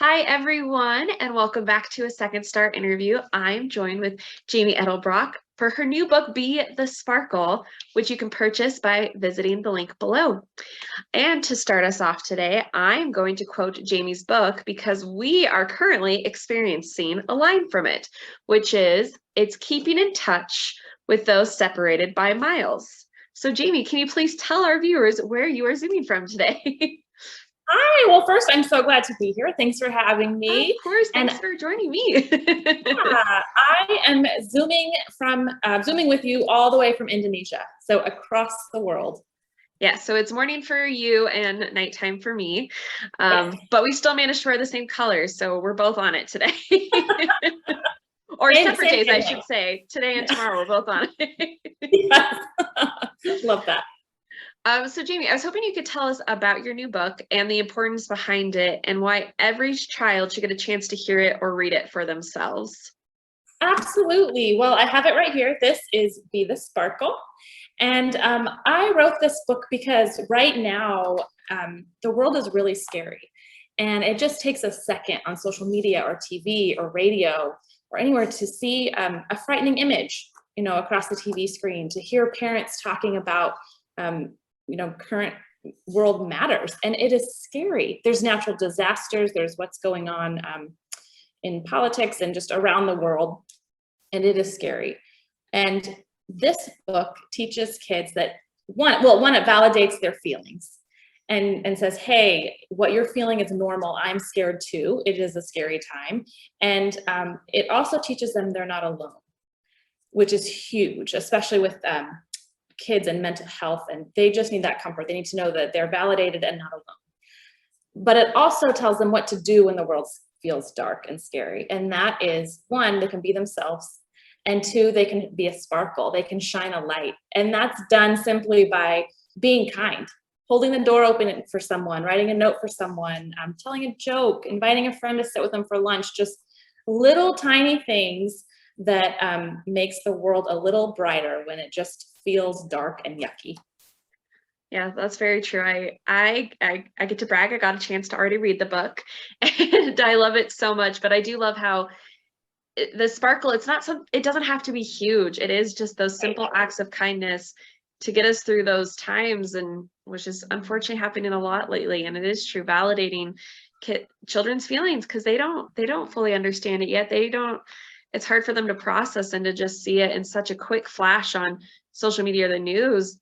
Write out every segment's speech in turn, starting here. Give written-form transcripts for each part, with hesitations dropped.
Hi, everyone, and welcome back to a Second Star interview. I'm joined with Jamie Edelbrock for her new book, Be the Sparkle, which you can purchase by visiting the link below. And to start us off today, I'm going to quote Jamie's book because we are currently experiencing a line from it, which is, "It's keeping in touch with those separated by miles." So, Jamie, can you please tell our viewers where you are zooming from today? Hi. Well, first, I'm so glad to be here. Thanks for having Of me. course, And thanks for joining me. I am zooming with you all the way from Indonesia, so across the world. Yeah, so it's morning for you and nighttime for me. Yes. But we still managed to wear the same colors, so we're both on it today. Or Same, separate same days, I should wavelength. say. Today and tomorrow, we're both on it. Yes. Love that. So Jamie, I was hoping you could tell us about your new book and the importance behind it and why every child should get a chance to hear it or read it for themselves. Absolutely. Well, I have it right here. This is Be the Sparkle. And I wrote this book because right now the world is really scary. And it just takes a second on social media or TV or radio or anywhere to see a frightening image, across the TV screen, to hear parents talking about, current world matters. And it is scary. There's natural disasters. There's what's going on in politics and just around the world. And it is scary. And this book teaches kids that one, it validates their feelings and says, hey, what you're feeling is normal. I'm scared too. It is a scary time. And it also teaches them they're not alone, which is huge, especially with kids and mental health. And they just need that comfort. They need to know that they're validated and not alone. But it also tells them what to do when the world feels dark and scary. And that is, one, they can be themselves. And two, they can be a sparkle. They can shine a light. And that's done simply by being kind, holding the door open for someone, writing a note for someone, telling a joke, inviting a friend to sit with them for lunch, just little tiny things that makes the world a little brighter when it just feels dark and yucky. Yeah, that's very true. I get to brag. I got a chance to already read the book, and I love it so much. But I do love how the sparkle, it doesn't have to be huge. It is just those simple acts of kindness to get us through those times, and which is unfortunately happening a lot lately. And it is true, validating children's feelings, because they don't fully understand it yet. It's hard for them to process and to just see it in such a quick flash on social media or the news.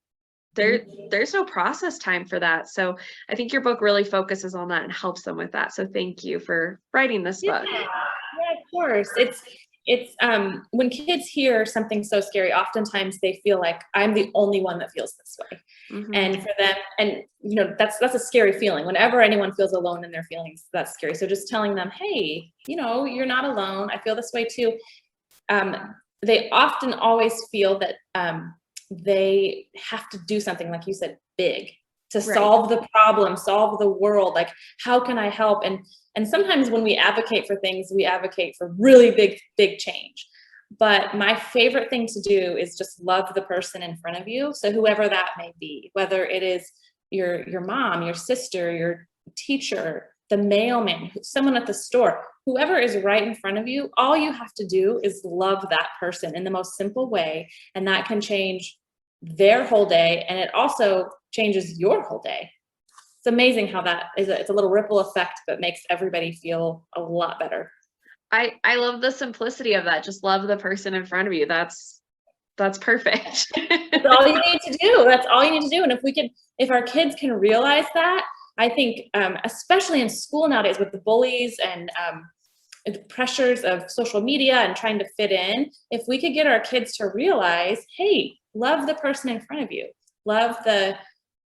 There's no process time for that. So I think your book really focuses on that and helps them with that. So thank you for writing this book. Yeah, of course. It's when kids hear something so scary, oftentimes they feel like I'm the only one that feels this way. Mm-hmm. And for them, and that's a scary feeling. Whenever anyone feels alone in their feelings, that's scary. So just telling them, hey, you're not alone. I feel this way too. They often always feel that they have to do something, like you said, big, to solve the problem, solve the world. Like, how can I help? And sometimes when we advocate for things, we advocate for really big change. But my favorite thing to do is just love the person in front of you. So whoever that may be, whether it is your mom, your sister, your teacher, the mailman, someone at the store, whoever is right in front of you, all you have to do is love that person in the most simple way. And that can change their whole day. And it also changes your whole day. It's amazing how that is. It's a little ripple effect, but makes everybody feel a lot better. I love the simplicity of that. Just love the person in front of you. That's perfect. That's all you need to do. That's all you need to do. And if our kids can realize that, I think, especially in school nowadays with the bullies and the pressures of social media and trying to fit in, if we could get our kids to realize, hey, love the person in front of you. Love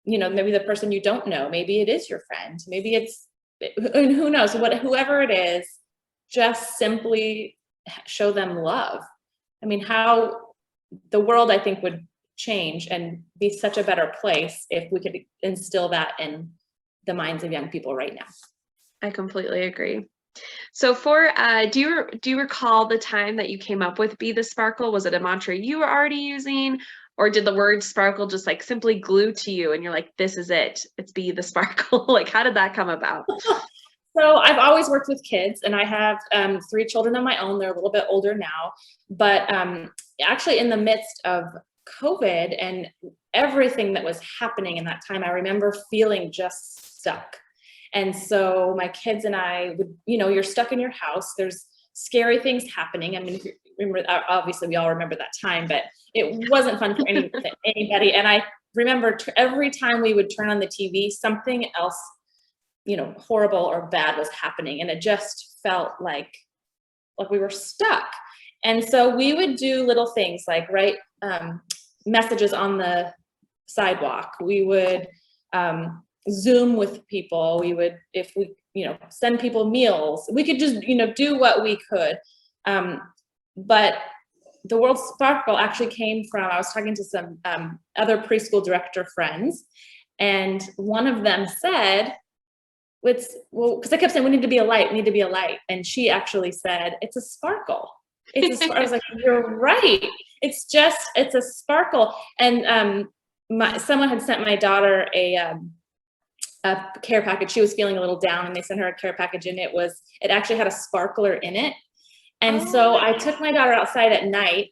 maybe the person you don't know. Maybe it is your friend. Maybe it's, and who knows, whoever it is, just simply show them love. I mean, how the world, I think, would change and be such a better place if we could instill that in the minds of young people right now. I completely agree. So do you recall the time that you came up with Be the Sparkle? Was it a mantra you were already using, or did the word sparkle just like simply glue to you and you're like, this is it, it's Be the Sparkle? Like, how did that come about? So I've always worked with kids, and I have 3 children of my own. They're a little bit older now, but actually in the midst of COVID and everything that was happening in that time, I remember feeling just stuck. And so my kids and I would, you're stuck in your house. There's scary things happening. I mean, if you remember, obviously we all remember that time, but it wasn't fun for anybody. And I remember every time we would turn on the TV, something else, horrible or bad was happening. And it just felt like we were stuck. And so we would do little things like write messages on the sidewalk. We would Zoom with people. We would, if we, send people meals. We could just, do what we could. But the word sparkle actually came from, I was talking to some other preschool director friends, and one of them said, because I kept saying, we need to be a light, we need to be a light. And she actually said, it's a sparkle. It's a sparkle. I was like, you're right. It's a sparkle. And someone had sent my daughter a care package. She was feeling a little down, and they sent her a care package, and it actually had a sparkler in it. And so I took my daughter outside at night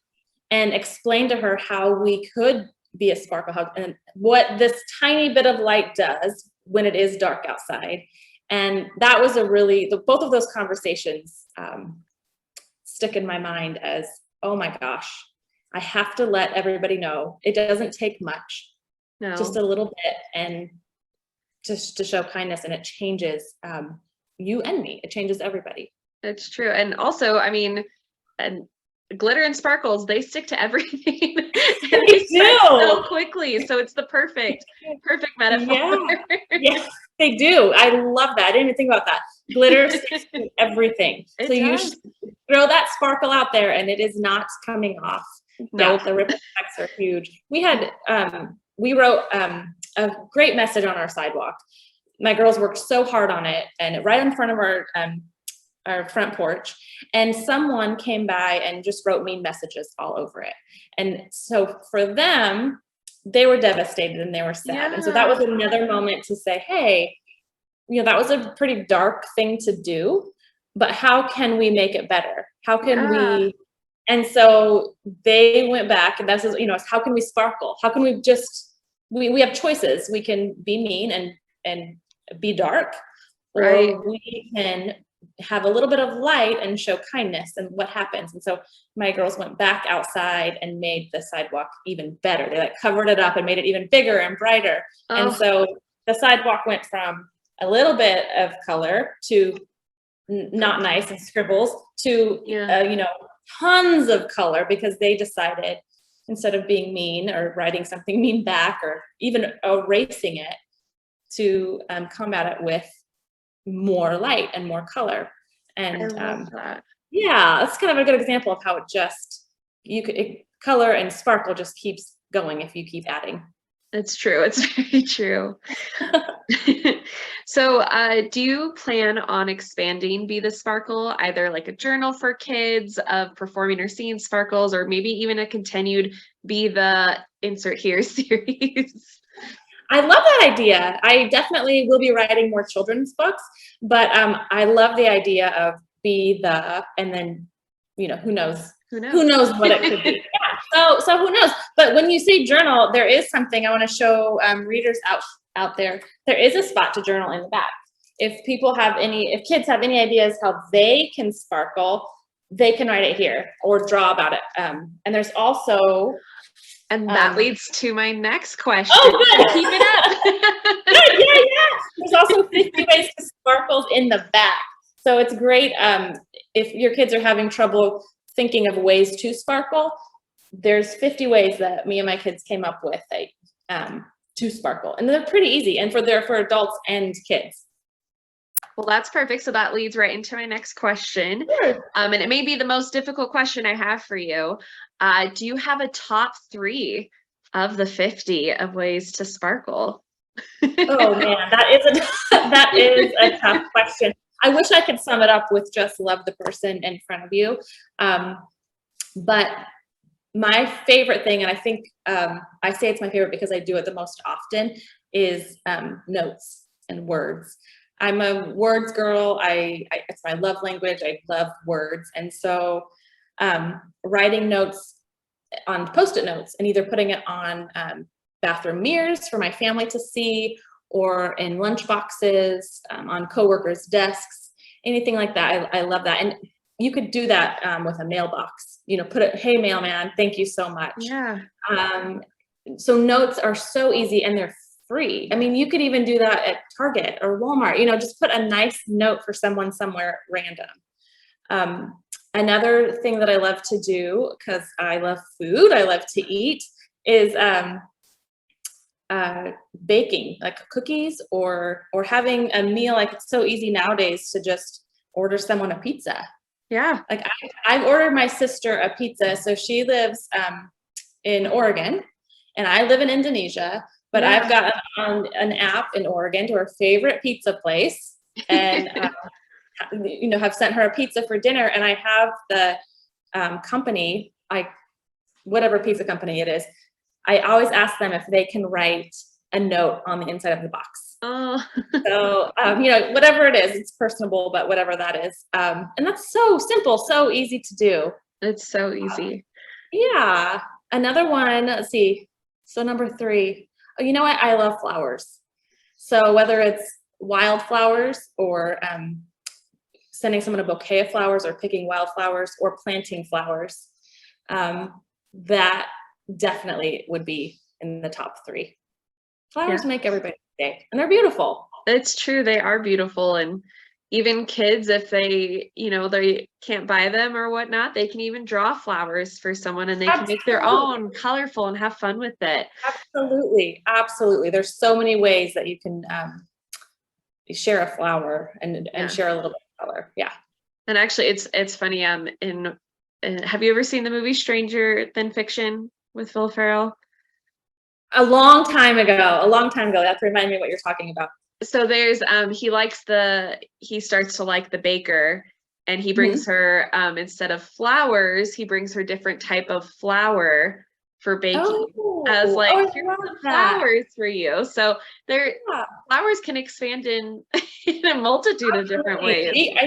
and explained to her how we could be a sparkle hug and what this tiny bit of light does when it is dark outside. And that was both of those conversations stick in my mind as, oh my gosh, I have to let everybody know it doesn't take much, just a little bit, and just to show kindness, and it changes you and me. It changes everybody. It's true. And also, I mean, and glitter and sparkles, they stick to everything. And they do so quickly. So it's the perfect metaphor. Yeah, they do. I love that. I didn't even think about that. Glitter sticks to everything. You should throw that sparkle out there, and it is not coming off. No, the ripple effects are huge. We wrote a great message on our sidewalk. My girls worked so hard on it, and right in front of our front porch, and someone came by and just wrote mean messages all over it. And so for them, they were devastated and they were sad. Yeah. And so that was another moment to say, hey, that was a pretty dark thing to do, but how can we make it better? How can we? And so they went back, and that's, how can we sparkle? How can we just, we have choices. We can be mean and be dark, or we can have a little bit of light and show kindness, and what happens. And so my girls went back outside and made the sidewalk even better. They covered it up and made it even bigger and brighter. And so the sidewalk went from a little bit of color to not nice and scribbles to, tons of color, because they decided, instead of being mean or writing something mean back or even erasing it, to combat it with more light and more color. And that's kind of a good example of how color and sparkle just keeps going if you keep adding. It's true. It's very true. So do you plan on expanding Be the Sparkle, either like a journal for kids of performing or seeing sparkles, or maybe even a continued Be the Insert Here series? I love that idea. I definitely will be writing more children's books, but I love the idea of be the, and then, who knows what it could be. So who knows? But when you say journal, there is something I want to show readers out there. There is a spot to journal in the back. If kids have any ideas how they can sparkle, they can write it here or draw about it. And there's also, and that leads to my next question. Oh, good. Keep it up. Good, yeah. There's also 50 ways to sparkle in the back. So it's great if your kids are having trouble thinking of ways to sparkle. There's 50 ways that me and my kids came up with to sparkle, and they're pretty easy, and for adults and kids. Well, that's perfect. So that leads right into my next question. Sure. And it may be the most difficult question I have for you. Do you have a top 3 of the 50 of ways to sparkle? Oh man, that is a tough question. I wish I could sum it up with just love the person in front of you. But my favorite thing, and I think I say it's my favorite because I do it the most often, is notes and words. I'm a words girl. It's my love language. I love words. And so writing notes on Post-it notes and either putting it on bathroom mirrors for my family to see, or in lunch boxes, on coworkers' desks, anything like that. I love that. And you could do that with a mailbox, put it, hey mailman, thank you so much. Yeah. So notes are so easy and they're free. I mean, you could even do that at Target or Walmart, just put a nice note for someone somewhere random. Another thing that I love to do, because I love food, I love to eat, is baking, like cookies or having a meal. Like, it's so easy nowadays to just order someone a pizza. Yeah. Like I've ordered my sister a pizza. So she lives in Oregon and I live in Indonesia, but I've got an app in Oregon to her favorite pizza place, and have sent her a pizza for dinner. And I have the company, whatever pizza company it is, I always ask them if they can write a note on the inside of the box. Oh. So, whatever it is, it's personable, but whatever that is. And that's so simple, so easy to do. It's so easy. Yeah. Another one, let's see. So number 3, you know what? I love flowers. So whether it's wildflowers or sending someone a bouquet of flowers or picking wildflowers or planting flowers, that definitely would be in the top 3. Flowers make everybody's day, and they're beautiful. It's true. They are beautiful. And even kids, if they, they can't buy them or whatnot, they can even draw flowers for someone and they can make their own colorful and have fun with it. Absolutely. Absolutely. There's so many ways that you can share a flower and share a little bit of color. Yeah. And actually it's funny. Have you ever seen the movie Stranger Than Fiction with Will Ferrell? A long time ago. That reminded me what you're talking about. So there's he starts to like the baker, and he brings her instead of flowers, he brings her different type of flour for baking. I was like, here's some flowers for you. So flowers can expand in a multitude of different ways.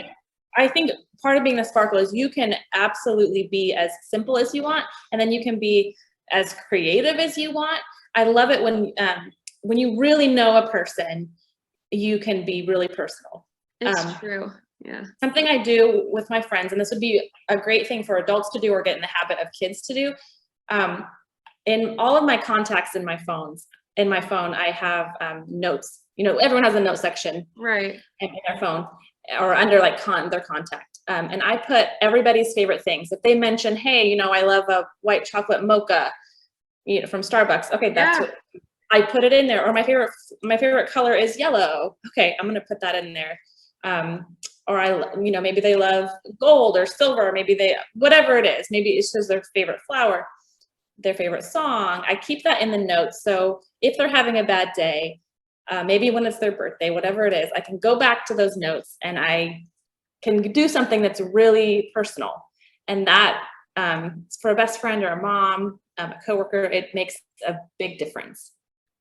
I think part of being the sparkle is you can absolutely be as simple as you want, and then you can be as creative as you want. I love it when you really know a person, you can be really personal. It's true. Yeah. Something I do with my friends, and this would be a great thing for adults to do or get in the habit of kids to do. In all of my contacts in my phone, I have notes. Everyone has a note section, right, in their phone or under like their contact. And I put everybody's favorite things. If they mention, hey, I love a white chocolate mocha, from Starbucks. Okay, that's what I put it in there. Or my favorite color is yellow. Okay, I'm gonna put that in there. Or maybe they love gold or silver. Maybe whatever it is. Maybe it's just their favorite flower, their favorite song. I keep that in the notes. So if they're having a bad day, maybe when it's their birthday, whatever it is, I can go back to those notes and I can do something that's really personal. And that for a best friend or a mom, a coworker, it makes a big difference.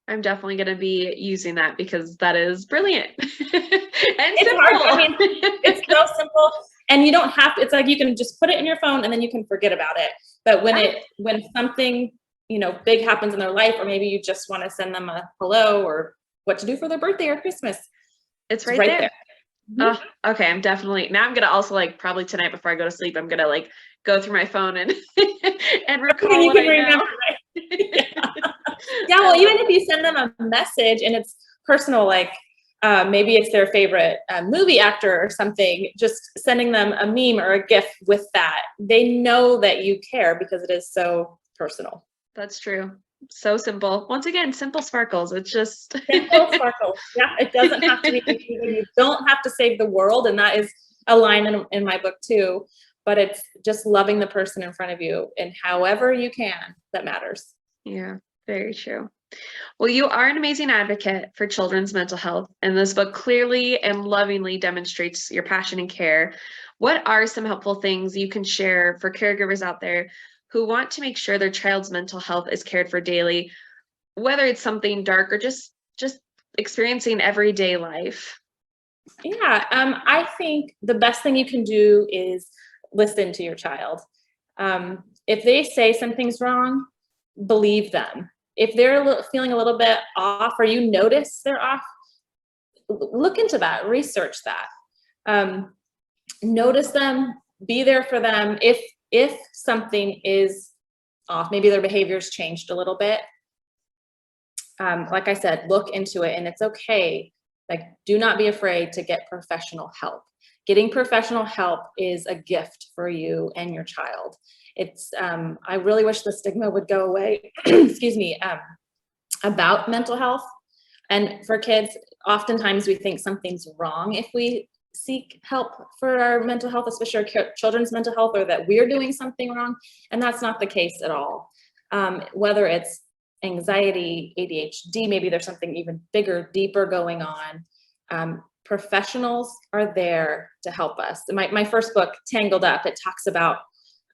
I'm definitely going to be using that because that is brilliant. And it's simple. Hard. I mean, it's so simple, and you don't have to. It's like you can just put it in your phone and then you can forget about it. But when something big happens in their life, or maybe you just want to send them a hello or what to do for their birthday or Christmas, it's right there. Mm-hmm. Okay, I'm gonna also probably tonight before I go to sleep, I'm gonna go through my phone and recall what I know. Yeah, well, even if you send them a message and it's personal, maybe it's their favorite movie actor or something, just sending them a meme or a GIF with that, they know that you care because it is so personal. That's true. So simple. Once again, simple sparkles. It's just simple sparkles. Yeah, it doesn't have to be complicated. You don't have to save the world, and that is a line in my book too. But it's just loving the person in front of you, and however you can, that matters. Yeah, very true. Well, you are an amazing advocate for children's mental health, and this book clearly and lovingly demonstrates your passion and care. What are some helpful things you can share for caregivers out there who want to make sure their child's mental health is cared for daily, whether it's something dark or just experiencing everyday life? Yeah, I think the best thing you can do is listen to your child. If they say something's wrong, believe them. If they're feeling a little bit off, or you notice they're off, look into that, research that. Notice them, be there for them. If something is off, maybe their behavior's changed a little bit. Like I said, look into it, and it's okay. Like, do not be afraid to get professional help. Getting professional help is a gift for you and your child. It's, I really wish the stigma would go away, excuse me, about mental health. And for kids, oftentimes we think something's wrong if we seek help for our mental health, especially our children's mental health, or that we're doing something wrong. And that's not the case at all. Whether it's anxiety, ADHD, maybe there's something even bigger, deeper going on. Professionals are there to help us. My first book, Tangled Up, it talks about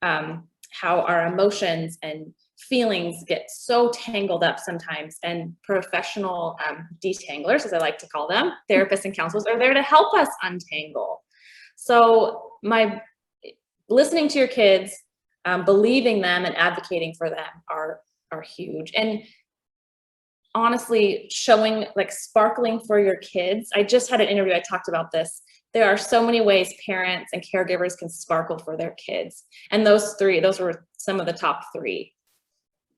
how our emotions and feelings get so tangled up sometimes, and professional detanglers, as I like to call them, therapists and counselors, are there to help us untangle. So listening to your kids, believing them and advocating for them are huge. And honestly, showing, like, sparkling for your kids. I just had an interview, I talked about this. There are so many ways parents and caregivers can sparkle for their kids. And those were some of the top three.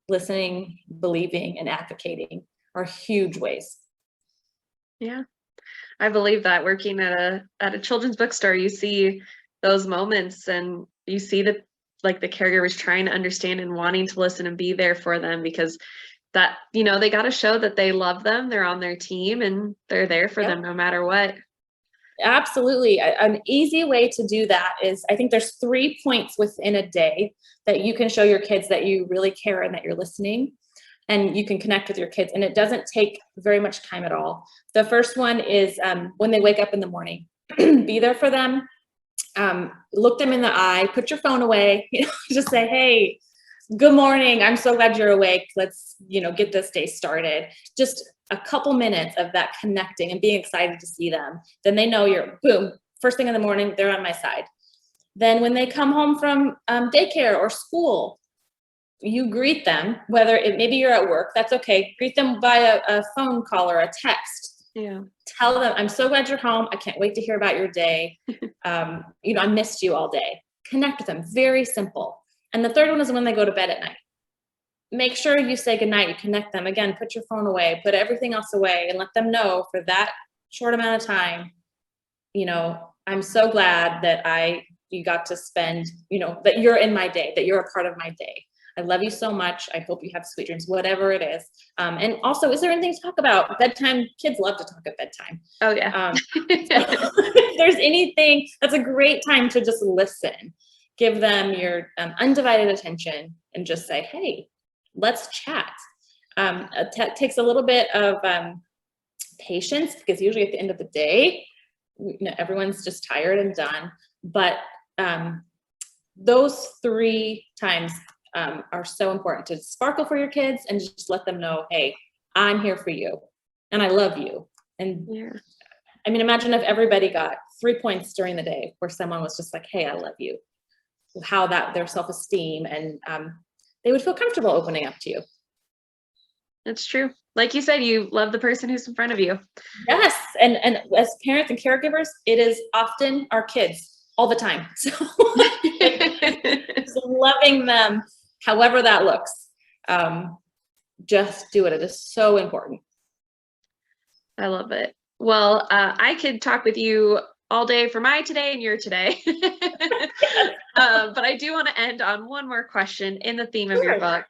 Listening, believing, and advocating are huge ways. Yeah, I believe that. Working at a children's bookstore, you see those moments, and you see that, like, the caregivers trying to understand and wanting to listen and be there for them, because that, they got to show that they love them, they're on their team, and they're there for them no matter what. Absolutely. An easy way to do that is, I think there's 3 points within a day that you can show your kids that you really care and that you're listening, and you can connect with your kids. And it doesn't take very much time at all. The first one is when they wake up in the morning, be there for them. Look them in the eye, put your phone away, just say, hey, good morning. I'm so glad you're awake. Let's, get this day started. Just a couple minutes of that connecting and being excited to see them. Then they know you're, boom, first thing in the morning, they're on my side. Then when they come home from daycare or school, you greet them, maybe you're at work, that's okay. Greet them by a phone call or a text. Yeah. Tell them, I'm so glad you're home. I can't wait to hear about your day. I missed you all day. Connect with them. Very simple. And the third one is when they go to bed at night. Make sure you say goodnight, you connect them. Again, put your phone away, put everything else away, and let them know for that short amount of time, I'm so glad that you got to spend, that you're in my day, that you're a part of my day. I love you so much. I hope you have sweet dreams, whatever it is. And also, is there anything to talk about? Bedtime, kids love to talk at bedtime. Oh, yeah. If there's anything, that's a great time to just listen. Give them your undivided attention and just say, hey, let's chat. It takes a little bit of patience, because usually at the end of the day, everyone's just tired and done. But those 3 times are so important to sparkle for your kids and just let them know, hey, I'm here for you and I love you. And Yeah. I mean, imagine if everybody got 3 points during the day where someone was just like, hey, I love you. How that their self-esteem, and they would feel comfortable opening up to you. That's true. Like you said, you love the person who's in front of you. Yes. And as parents and caregivers, it is often our kids all the time. So just loving them, however that looks, just do it. It is so important. I love it. Well, I could talk with you all day for my today and your today. But I do want to end on one more question in the theme of your book.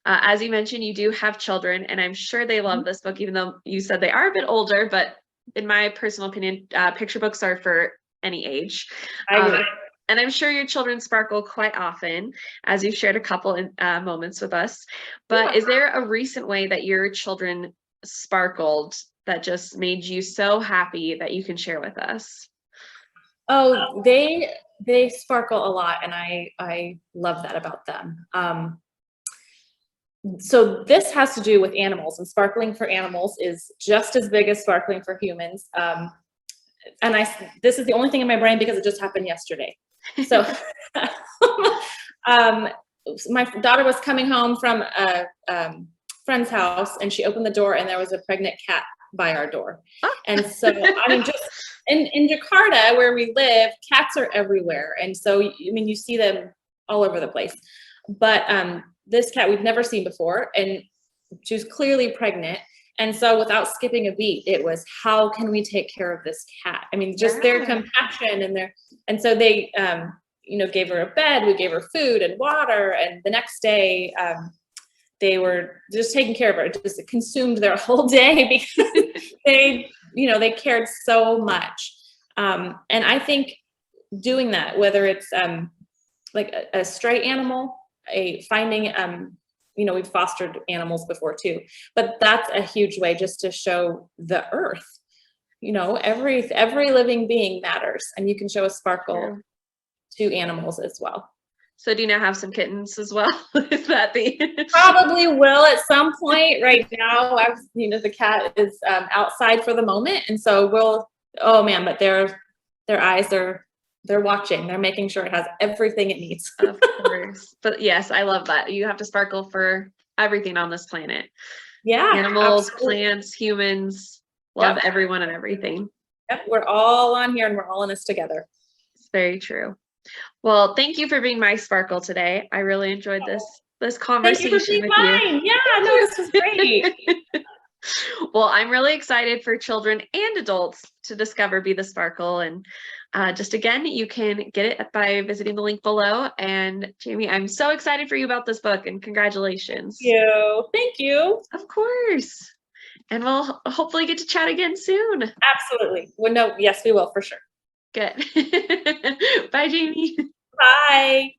As you mentioned, you do have children, and I'm sure they love this book, even though you said they are a bit older, but in my personal opinion, picture books are for any age. I agree. And I'm sure your children sparkle quite often, as you've shared a couple in, moments with us. But is there a recent way that your children sparkled that just made you so happy that you can share with us? Oh, they sparkle a lot, and I love that about them. So this has to do with animals, and sparkling for animals is just as big as sparkling for humans. and this is the only thing in my brain because it just happened yesterday. So, my daughter was coming home from a friend's house, and she opened the door, and there was a pregnant cat by our door. And so, I mean, just in Jakarta, where we live, cats are everywhere, and so I mean, you see them all over the place. But this cat we've never seen before, and she was clearly pregnant. And so, without skipping a beat, it was, how can we take care of this cat? I mean, just their compassion and so they, gave her a bed, we gave her food and water, and the next day, they were just taking care of her. It just consumed their whole day because they cared so much. And I think doing that, whether it's like a stray animal, finding we've fostered animals before too, but that's a huge way just to show the earth, every living being matters, and you can show a sparkle to animals as well. So do you now have some kittens as well? Is that Probably will at some point. Right now, the cat is outside for the moment, and so but their eyes, they're watching. They're making sure it has everything it needs. Of course. But yes, I love that. You have to sparkle for everything on this planet. Yeah. Animals, absolutely. Plants, humans, love everyone and everything. Yep. We're all on here and we're all in this together. It's very true. Well, thank you for being my sparkle today. I really enjoyed this conversation with you. Yeah, no, this was great. Well, I'm really excited for children and adults to discover Be the Sparkle. And just again, you can get it by visiting the link below. And Jamie, I'm so excited for you about this book, and congratulations. Thank you. Of course. And we'll hopefully get to chat again soon. Absolutely. Well, no, yes, we will for sure. Good. Bye, Jamie. Bye.